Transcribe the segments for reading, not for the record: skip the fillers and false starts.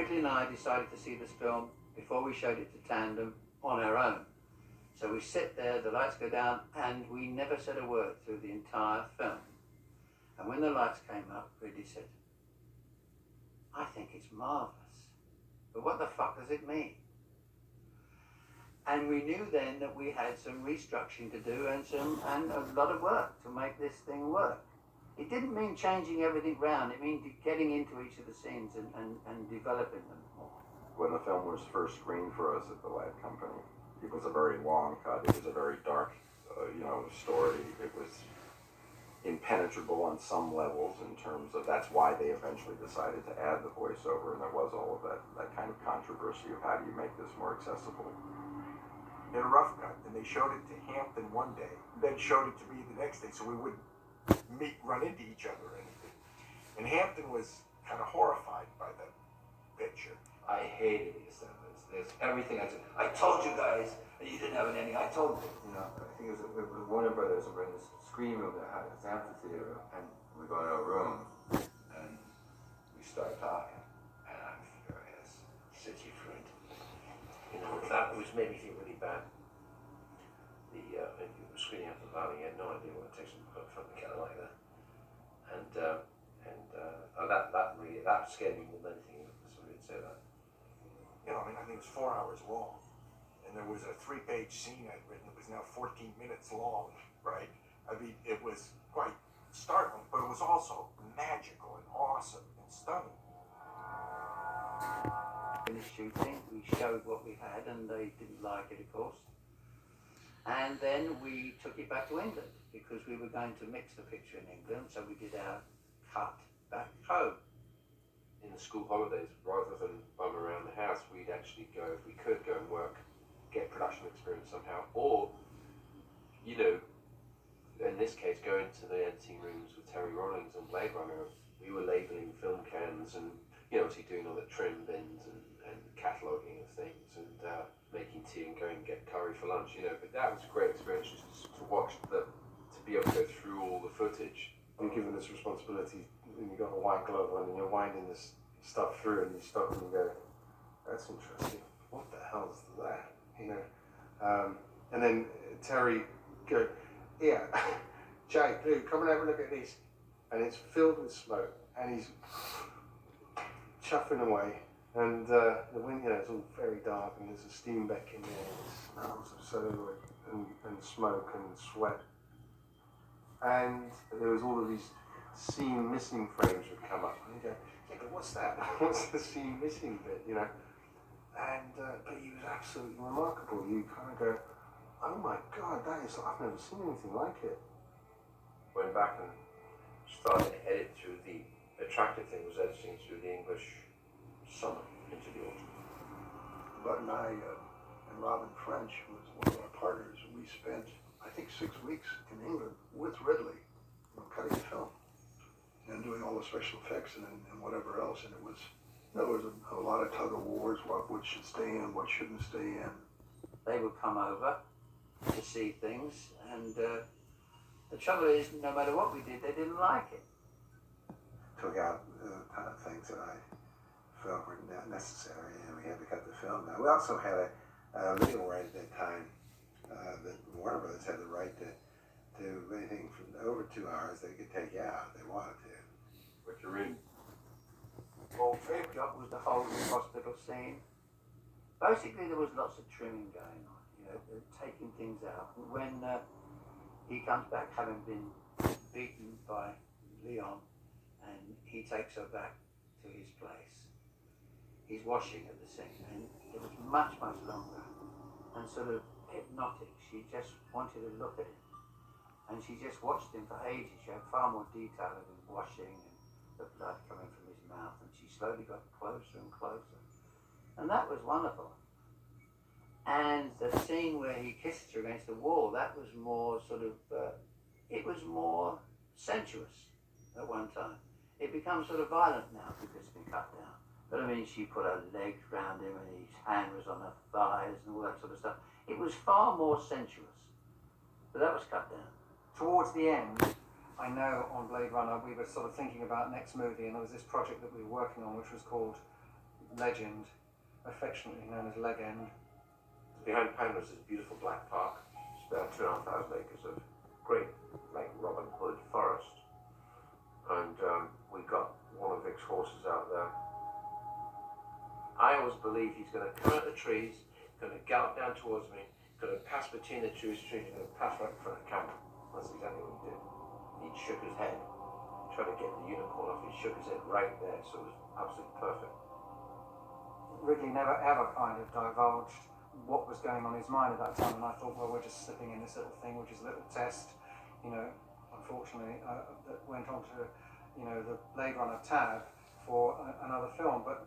Ridley and I decided to see this film before we showed it to Tandem on our own. So we sit there, the lights go down, and we never said a word through the entire film. And when the lights came up, Ridley said, "I think it's marvellous, but what the fuck does it mean?" And we knew then that we had some restructuring to do and a lot of work to make this thing work. It didn't mean changing everything round, it meant getting into each of the scenes and developing them more. When the film was first screened for us at the Ladd Company, it was a very long cut. It was a very dark, story. It was impenetrable on some levels in terms of, that's why they eventually decided to add the voiceover, and there was all of that kind of controversy of how do you make this more accessible. In a rough cut, and they showed it to Hampton one day, then showed it to me the next day, so we wouldn't run into each other or anything. And Hampton was kind of horrified by the picture. I hated the assemblies. There's everything I told you guys, and you didn't have an ending. I told you. I think it was Warner Brothers over in this screen room that had this amphitheater, and we go in our room, and we start talking, and I'm furious. Set you friend. That was made me feel really bad. The screening up the valley, he had no idea what it takes to fucking kind of like that. That scared me more than anything. Somebody would say that. I think it was 4 hours long. And there was a 3-page scene I'd written that was now 14 minutes long, right? I mean, it was quite startling, but it was also magical and awesome and stunning. Finished shooting, we showed what we had, and they didn't like it, of course. And then we took it back to England, because we were going to mix the picture in England, so we did our cut back home. In the school holidays, rather than bum around the house, we'd actually go, if we could, go and work, get production experience somehow, or, in this case, go into the editing rooms with Terry Rawlings on Blade Runner. We were labeling film cans and, obviously doing all the trim bins and cataloguing of things and making tea and going and get curry for lunch, but that was a great experience just to watch to be able to go through all the footage. You're given this responsibility, and you've got a white glove on, and you're winding this stuff through, and you stop and you go, "That's interesting. What the hell's that?" And then Terry go, "Yeah, Jay, dude, come and have a look at this." And it's filled with smoke, and he's chuffing away, and the wind, it's all very dark, and there's a steam back in there, and it smells of celluloid and smoke and sweat. And there was all of these scene missing frames would come up, and you go, "Yeah, but what's that? What's the scene missing bit?" And but he was absolutely remarkable. You kind of go, "Oh my God, I've never seen anything like it." Went back and started to edit through the attractive thing was editing through the English summer into the autumn. Bud and I and Robin French was one of our partners. We spent, I think, 6 weeks in England with Ridley, cutting the film and doing all the special effects and whatever else. And there was a lot of tug of wars, what should stay in, what shouldn't stay in. They would come over to see things, and the trouble is, no matter what we did, they didn't like it. Took out things that I felt were not necessary, and we had to cut the film down. We also had a legal right at that time that Warner Brothers had the right to do anything from over 2 hours they could take out if they wanted to. What you're in. All Fred got was the whole hospital scene. Basically, there was lots of trimming going on, taking things out. And when he comes back, having been beaten by Leon, and he takes her back to his place, he's washing at the sink, and it was much, much longer and sort of hypnotic. She just wanted to look at him, and she just watched him for ages. She had far more detail of him washing and the blood coming from his mouth, and she slowly got closer and closer, and that was wonderful. And the scene where he kissed her against the wall, that was more sort of, it was more sensuous at one time. It becomes sort of violent now because it's been cut down. But I mean, she put her legs round him and his hand was on her thighs and all that sort of stuff. It was far more sensuous, but that was cut down. Towards the end, I know on Blade Runner we were sort of thinking about next movie, and there was this project that we were working on which was called legend, affectionately known as Legend. Behind Panmure is this beautiful black park. It's about 2,500 acres of great, like Robin Hood forest. And we got one of Vic's horses out there. I always believe he's going to come out the trees, going to gallop down towards me, going to pass between the trees, going to pass right in front of the camera. That's exactly what he did. He shook his head, tried to get the unicorn off. He shook his head right there, so it was absolutely perfect. Ridley never ever kind of divulged what was going on in his mind at that time, and I thought, well, we're just slipping in this little thing, which is a little test, you know. Unfortunately, that went on to, you know, the Blade Runner tab for another film, but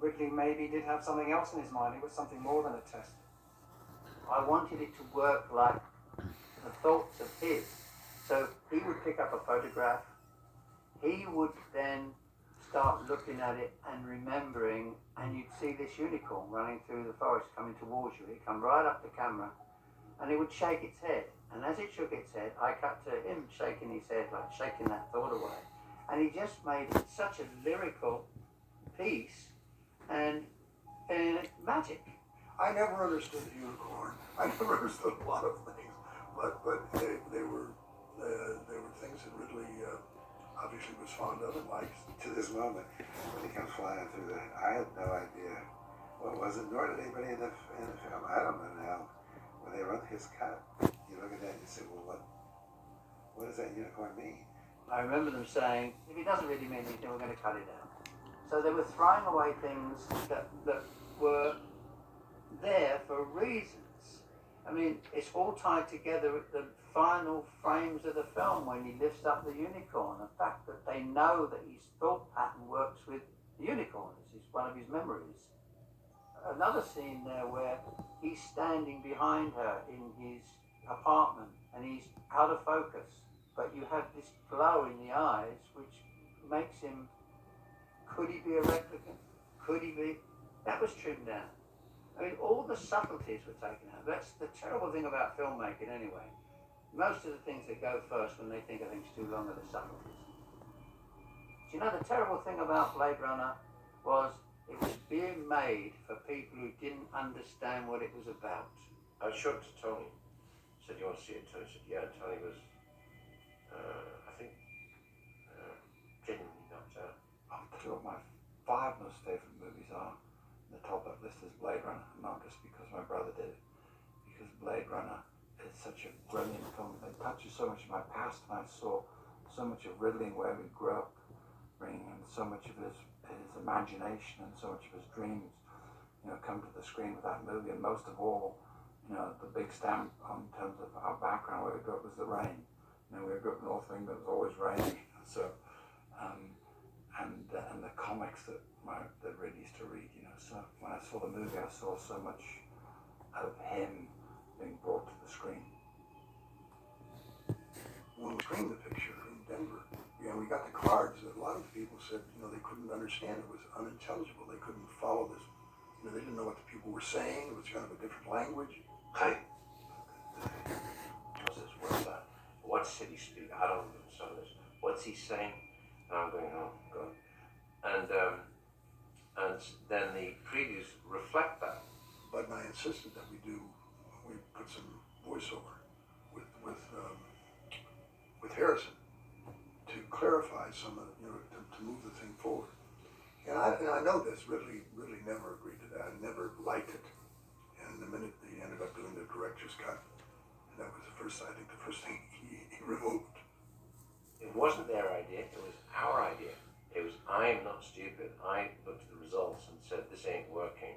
Ridley maybe did have something else in his mind. It was something more than a test. I wanted it to work like the thoughts of his. So he would pick up a photograph, he would then start looking at it and remembering, and you'd see this unicorn running through the forest coming towards you. He'd come right up to camera and it would shake its head. And as it shook its head, I cut to him shaking his head, like shaking that thought away. And he just made it such a lyrical piece and magic. I never understood the unicorn. I never understood a lot of things, but they were things that Ridley obviously was fond of and liked. To this moment, when he comes flying through I had no idea what was it, nor did anybody in the film. I don't know now. When they run his cut, you look at that and you say, well, what does that unicorn mean? I remember them saying, if it doesn't really mean anything, we're going to cut it out. So they were throwing away things that were there for reasons. I mean, it's all tied together at the final frames of the film when he lifts up the unicorn. The fact that they know that his thought pattern works with the unicorns is one of his memories. Another scene there where he's standing behind her in his apartment and he's out of focus, but you have this glow in the eyes which makes him, could he be a replicant? Could he be? That was trimmed down. I mean, all the subtleties were taken out. That's the terrible thing about filmmaking anyway. Most of the things that go first when they think a thing's too long are the subtleties. Do you know the terrible thing about Blade Runner was it was being made for people who didn't understand what it was about. I showed it to Tony. He said, you want to see it? Tony said, yeah. And Tony was, I think, genuinely knocked out. I'll tell you what my 5 most favourite movies are. The top of that list is Blade Runner, not just because my brother did it, because Blade Runner is such a brilliant film. It touches so much of my past, and I saw so much of Ridley and where we grew up, bringing in so much of his imagination and so much of his dreams, you know, come to the screen with that movie. And most of all, you know, the big stamp in terms of our background where we grew up was the rain. You know, we grew up in North England, it was always raining. So, and the comics that Ridley used to read, you know. So when I saw the movie, I saw so much of him being brought to the screen. When we screened the picture in Denver, you know, we got the cards. A lot of people said, you know, they couldn't understand. It was unintelligible. They couldn't follow this. You know, they didn't know what the people were saying. It was kind of a different language. Hi. What's that? What city speak? I don't understand this. What's he saying? And I'm going, oh God. And then the previews reflect that. Bud and I insisted that we put some voiceover with Harrison to clarify some of, you know, to move the thing forward. And I know this, Ridley never agreed to that, never liked it. And the minute they ended up doing the director's cut, and that was the first thing he removed. It wasn't their idea, it was our idea. It was, I'm not stupid. I looked at the results and said, this ain't working.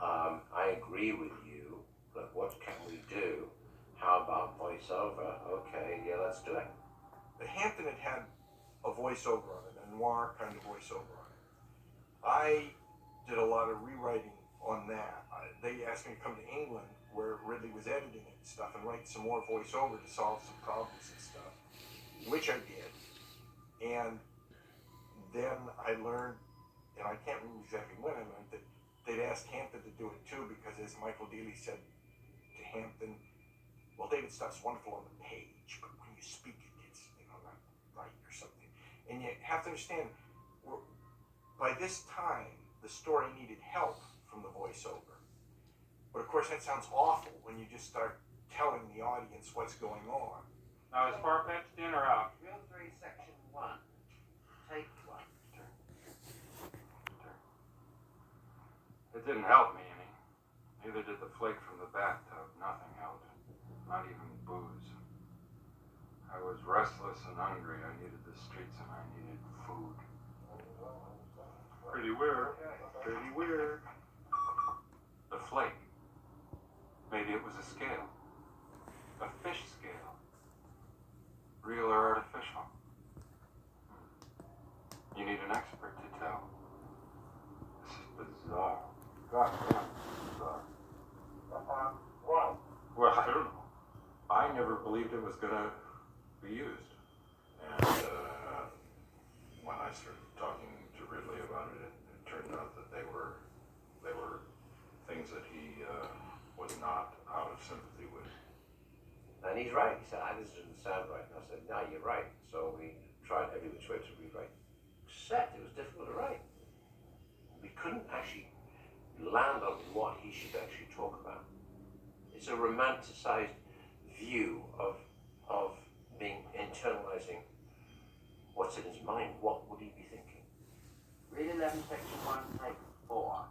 I agree with you, but what can we do? How about voiceover? Okay, yeah, let's do it. The Hampton had a voiceover on it, a noir kind of voiceover on it. I did a lot of rewriting on that. They asked me to come to England, where Ridley was editing it and stuff, and write some more voiceover to solve some problems and stuff, which I did. And then I learned, and I can't remember exactly when I learned, that they'd asked Hampton to do it too, because as Michael Dealey said to Hampton, well, David Stuff's wonderful on the page, but when you speak, it gets, you know, not right or something. And you have to understand, by this time, the story needed help from the voiceover. But of course, that sounds awful when you just start telling the audience what's going on. Now, is far-fetched in or out? Reel 3, Section 1. Take 1. It didn't help me any. Neither did the flake from the bathtub. Nothing helped. Not even booze. I was restless and hungry. I needed the streets and I needed food. Pretty weird. Pretty weird. The flake. Maybe it was a scale. A fish scale. Real or artificial. You need an expert to tell. This is bizarre. God damn, bizarre. Why? Well, I don't know. I never believed it was gonna be used. And when I started talking to Ridley about it, it turned out that they were things that he was not out of sympathy with. And he's right. He said, this doesn't sound right. And I said, no, you're right. So we tried every which way to rewrite. Except it was difficult to write. We couldn't actually land on what he should actually talk about. It's a romanticized view of being internalizing what's in his mind. What would he be thinking? Read 11, Section 1, Take 4.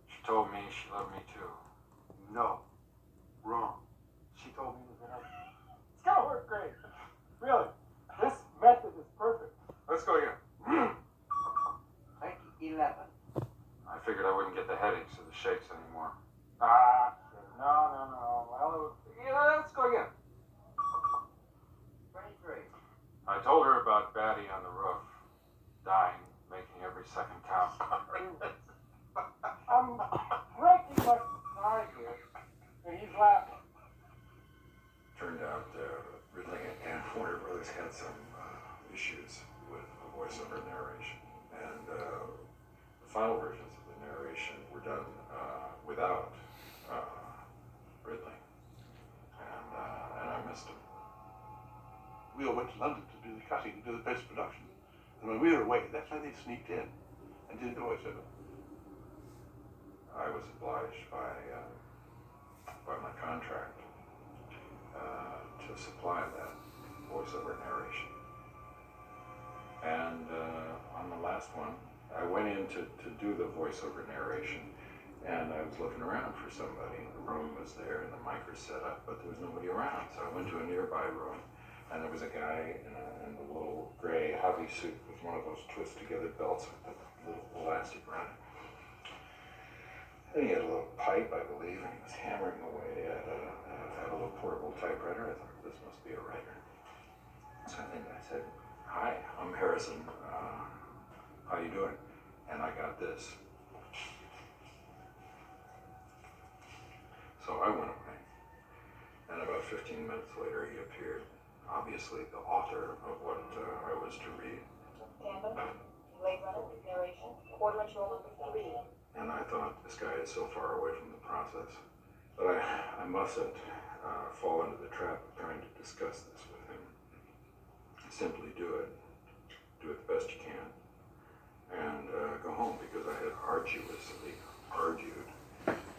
She told me she loved me too. No. Wrong. She told me that it's gonna work great. Really. This method is perfect. Let's go again. Take 11. I figured I wouldn't get the headaches or the shakes anymore. No. Well, let's go again. 23. I told her about Batty on the roof, dying, making every second count. I'm breaking my eye here, and he's laughing. Turned out Ridley and Warner Brothers had some issues with the voiceover narration, and the final versions of the narration were done without Ridley, and I missed him. We all went to London to do the cutting, to do the post-production. And when we were away, that's when they sneaked in and did the voiceover. I was obliged by my contract to supply that voiceover narration. And on the last one, I went in to do the voiceover narration, and I was looking around for somebody. The room was there, and the mic was set up, but there was nobody around. So I went to a nearby room, and there was a guy in a little gray hobby suit with one of those twist-together belts with the little elastic around it. And he had a little pipe, I believe, and he was hammering away at a little portable typewriter. I thought, this must be a writer. So I said, hi, I'm Harrison. How you doing? And I got this. So I went away. And about 15 minutes later, he appeared. Obviously, the author of what I was to read. Tandem, Blade Runner, narration, quarter-inch roll number 3. And I thought, this guy is so far away from the process. But I mustn't fall into the trap of trying to discuss this with him. Simply do it the best you can, and go home, because I had arduously argued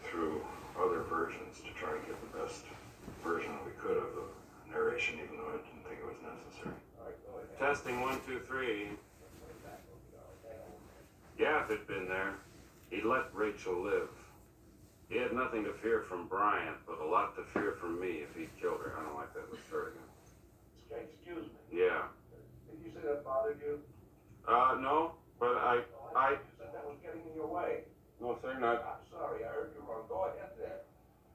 through other versions to try to get the best version we could of the narration, even though I didn't think it was necessary. Testing 1, 2, 3. Gaff had been there. He'd let Rachel live. He had nothing to fear from Bryant, but a lot to fear from me if he killed her. I don't like that. Let's start again. Excuse me. Yeah. Did you say that bothered you? No, but I You said that was getting in your way. no, sir, not. I'm sorry, I heard you wrong. Go ahead there.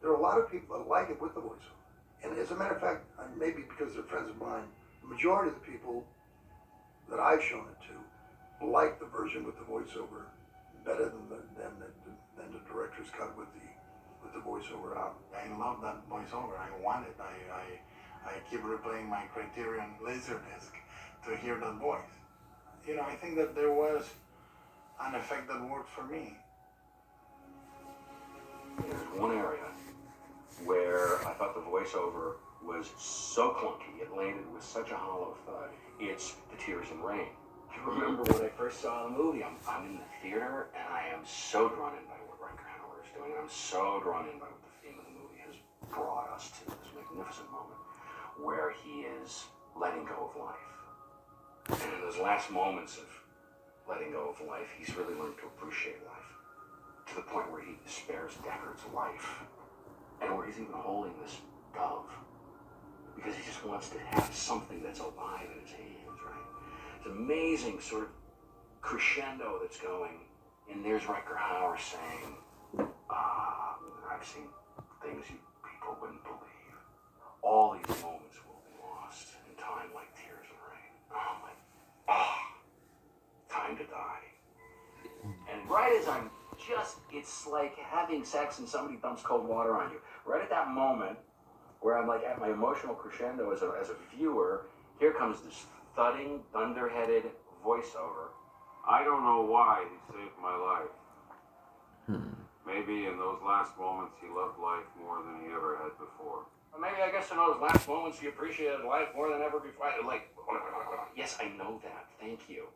There are a lot of people that like it with the voiceover. And as a matter of fact, maybe because they're friends of mine, the majority of the people that I've shown it to like the version with the voiceover better than the director's cut with the voiceover out. I love that voiceover. I want it. I keep replaying my Criterion Laserdisc to hear that voice. You know, I think that there was an effect that worked for me. There's one area where I thought the voiceover was so clunky, it landed with such a hollow thud. It's The Tears in Rain. Do you remember when I first saw the movie? I'm in the theater and I am so drawn in by what Rutger Hauer is doing. I'm so drawn in by what the theme of the movie has brought us to this magnificent moment where he is letting go of life. And in those last moments of letting go of life, he's really learned to appreciate life to the point where he spares Deckard's life and where he's even holding this dove because he just wants to have something that's alive in his hands, right? It's amazing sort of crescendo that's going, and there's Rutger Hauer saying, I've seen things you people wouldn't believe. All these moments will be lost in time like tears in rain. Time to die. And right as I'm it's like having sex and somebody dumps cold water on you. Right at that moment where I'm like at my emotional crescendo as a viewer, here comes this thudding, thunderheaded voiceover. I don't know why he saved my life. Maybe in those last moments he loved life more than he ever had before. Or maybe I guess in those last moments he appreciated life more than ever before. Like, yes, I know that. Thank you.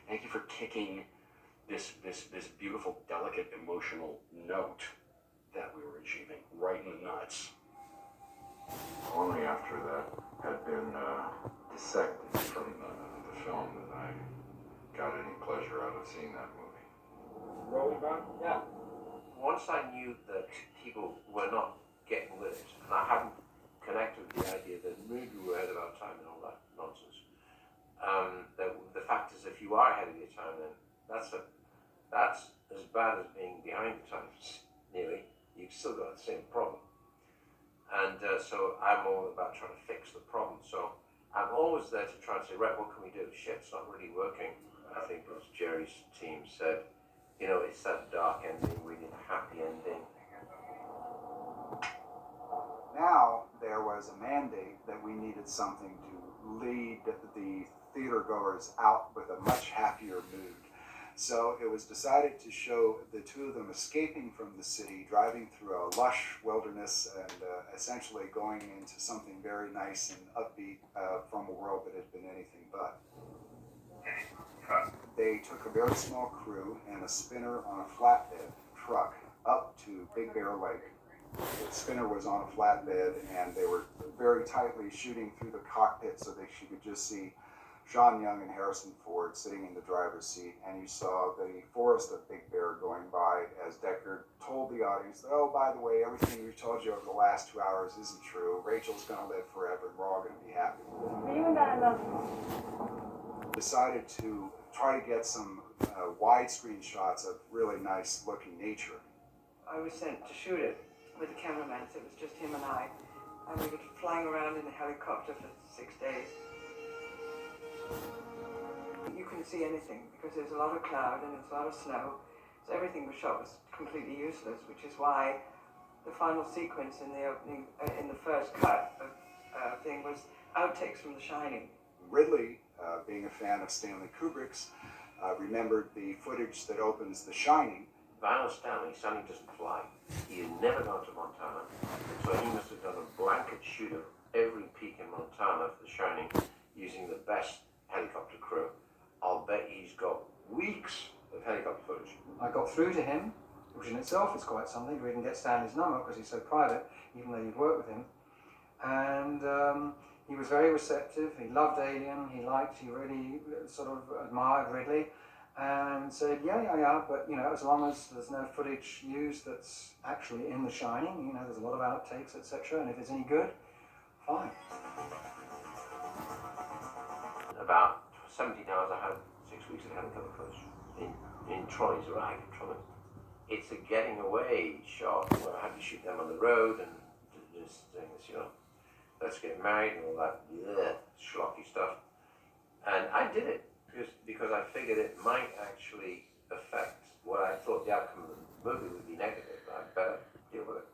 Thank you for kicking this beautiful, delicate, emotional note that we were achieving right in the nuts. Only after that had been dissected from the film that I got any pleasure out of seeing that movie. Rolling back? Yeah. Once I knew that people were not getting with it, and I hadn't connected with the idea that maybe we were ahead of our time and all that nonsense. The fact is, if you are ahead of your time, then that's as bad as being behind the times, nearly. You've still got the same problem. And so I'm all about trying to fix the problem. So I'm always there to try and say, right, what can we do? Shit, it's not really working. I think as Jerry's team said, you know, it's that dark ending, we need a happy ending. Now there was a mandate that we needed something to lead the theater goers out with a much happier mood. So it was decided to show the two of them escaping from the city, driving through a lush wilderness and essentially going into something very nice and upbeat from a world that had been anything but. They took a very small crew and a spinner on a flatbed truck up to Big Bear Lake. The spinner was on a flatbed and they were very tightly shooting through the cockpit so that you could just see Sean Young and Harrison Ford sitting in the driver's seat, and you saw the forest of Big Bear going by as Deckard told the audience that, oh, by the way, everything we've told you over the last 2 hours isn't true. Rachel's going to live forever and we're all going to be happy. You and I love Decided to try to get some widescreen shots of really nice looking nature. I was sent to shoot it with the cameraman, so it was just him and I. And we were flying around in a helicopter for 6 days. You couldn't see anything because there's a lot of cloud and there's a lot of snow, so everything was shot was completely useless, which is why the final sequence in the opening, in the first cut of thing was outtakes from The Shining. Ridley, being a fan of Stanley Kubrick's, remembered the footage that opens The Shining. Vinyl Stanley doesn't fly. He had never gone to Montana, so he must have done a blanket shoot of every peak in Montana for The Shining using the best helicopter crew. I'll bet he's got weeks of helicopter footage. I got through to him, which in itself is quite something. We didn't get Stanley's number because he's so private, even though you'd worked with him. And he was very receptive. He loved Alien. He really sort of admired Ridley. And said, yeah, but, you know, as long as there's no footage used that's actually in The Shining, you know, there's a lot of outtakes, etc., and if it's any good, fine. About 17 hours, I had 6 weeks of helicopter footage in trolleys, right? It's a getting away shot where I had to shoot them on the road and just things, you know, let's get married and all that schlocky stuff. And I did it because I figured it might actually affect what I thought the outcome of the movie would be negative. I better deal with it.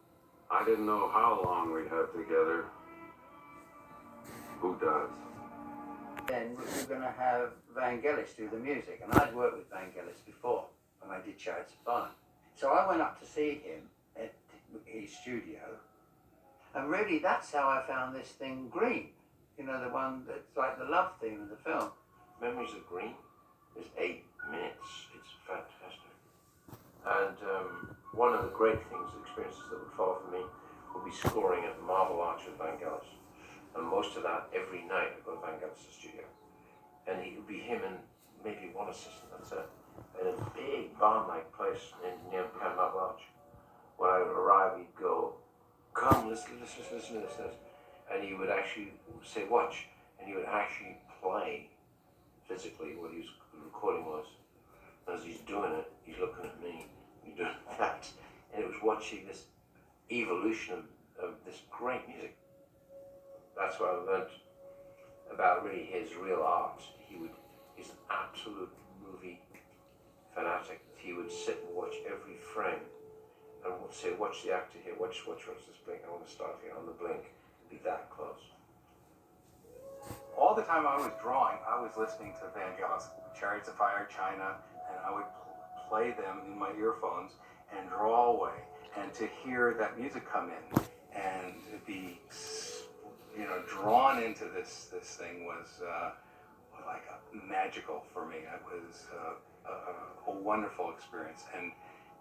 I didn't know how long we'd have together. Who does? Then we were going to have Vangelis do the music, and I'd worked with Vangelis before when I did Chariots of Fire. So I went up to see him at his studio, and really that's how I found this thing Green. You know, the one that's like the love theme of the film. Memories of Green? is 8 minutes. It's fantastic. And one of the great things, experiences that would follow for me, would be scoring at Marble Arch with Vangelis. And most of that, every night, I'd go to Vangelis' studio. And it would be him and maybe one assistant, that's it. In a big barn-like place near Marble Arch. When I would arrive, he'd go, come, listen. And he would actually say, watch. And he would actually play physically what his recording was. As he's doing it, he's looking at me, he's doing that. And it was watching this evolution of this great music. That's what I learned about really his real art. He's an absolute movie fanatic. He would sit and watch every frame and would say, watch the actor here, watch this blink, I want to start here on the blink, be that close. All the time I was drawing, I was listening to Vangelis, Chariots of Fire, China, and I would play them in my earphones and draw away. And to hear that music come in and be, drawn into this thing was like magical for me. It was a wonderful experience.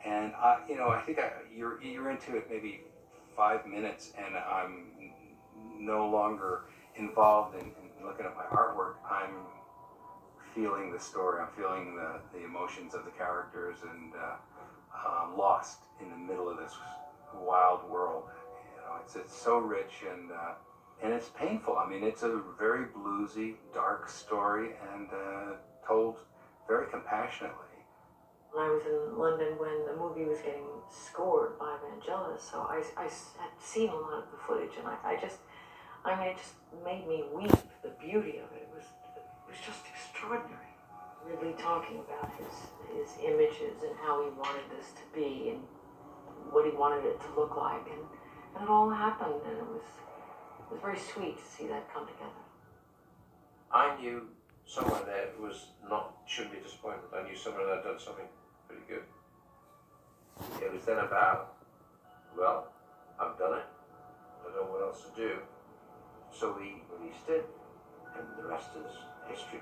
And I think you're into it maybe 5 minutes, and I'm no longer involved in looking at my artwork. I'm feeling the story. I'm feeling the emotions of the characters, and lost in the middle of this wild world. It's so rich and it's painful. I mean, it's a very bluesy, dark story, and told very compassionately. I was in London when the movie was getting scored by Vangelis, so I had seen a lot of the footage, and it just made me weep. The beauty of it was just extraordinary. Really talking about his images and how he wanted this to be and what he wanted it to look like, and it all happened, and it was very sweet to see that come together. I knew someone that shouldn't be disappointed. I knew someone that had done something pretty good. It was then about, well, I've done it. I don't know what else to do. So we released it, and the rest is history.